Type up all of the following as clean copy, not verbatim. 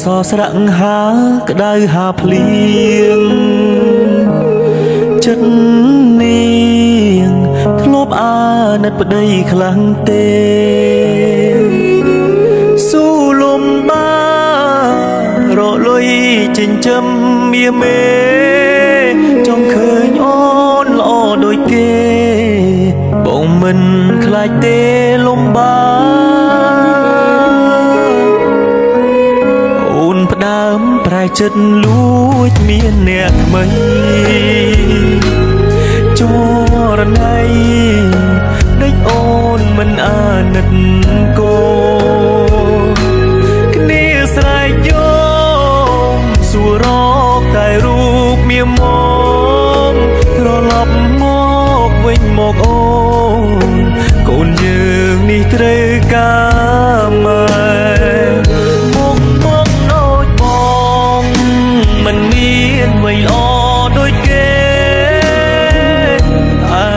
សស្រៈហាក្តៅហាភ្លៀងចិត្តនាងធ្លាប់អាណិតប្តីខ្លាំងទេស៊ូលំបារកលុយចិញ្ចឹមមាមេចង់ឃើញអូនល្អដូចគេបងមិនខ្លាចទេលំបាអូនផ្ដើមប្រែចិត្តលួចមានអ្នកថ្មីចរណៃដេកអូនមិនអាណិតកូនគ្នាស្រែកយោមសួររកតែរូបមាមកត្រឡប់មកវិញមកអូនកូនយើងនេះត្រូវការម៉ែមកដូចបងមិនមានអ្វីល្អដូចគេឯ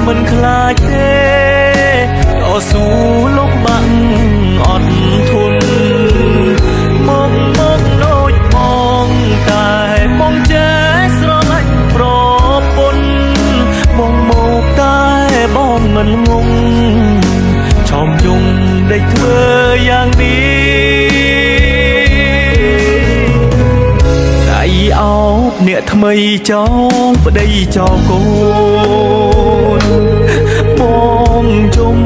មិនខ្លាចទេតស៊ូលំបាក់អត់ធន់មកដូចបងតែបងចេះស្រឡាញ់ប្រពន្ធមកតែបងមិនងងឆោមយងដេកធ្វើយ៉ាងនេះដៃអោបអ្នកថ្មីចោលប្តីចោលកូនបងជុំ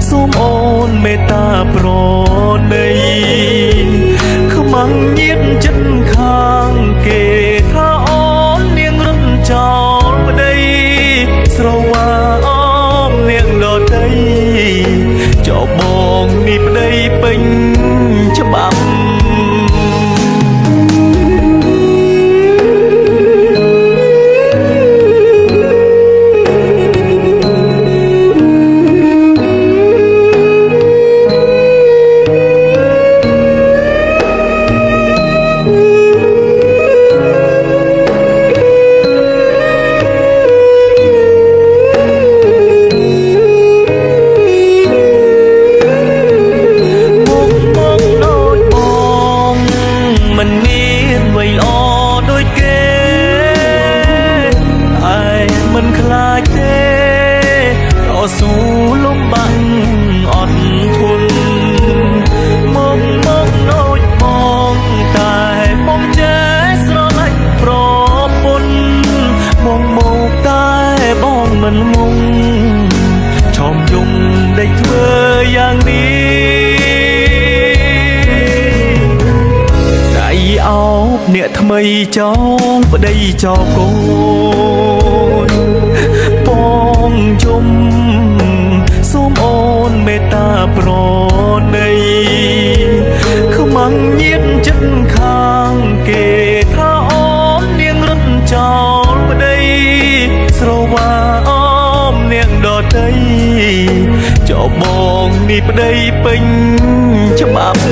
សូមអូនមេត្តាប្រណីខ្មាំងញៀនចិត្តខាងគេថាអូននាងរំចោលប្តីស្រវាអូននាងដតីចោលបងនេះប្តីពេញច្បាប់មិនមានអ្វីល្អដូចគេឯមិនខ្លាចទេតស៊ូលំបាក់អត់ធន់មកដូចបងតែបងចេះស្រឡាញ់ប្រពន្ធមកតែបងមិនងងឆោមយំដេកធ្វើយ៉ាងនេះអោបអ្នកថ្មីចោលប្តីចោលកូនបងជុំសូមអូនមេត្តាប្រណីខ្មាំងញៀនចិត្តខាងគេថាអូននាងរត់ចោលប្តីស្រវាអូមនាងដតីចោលបងនេះប្តីពេញច្បាប់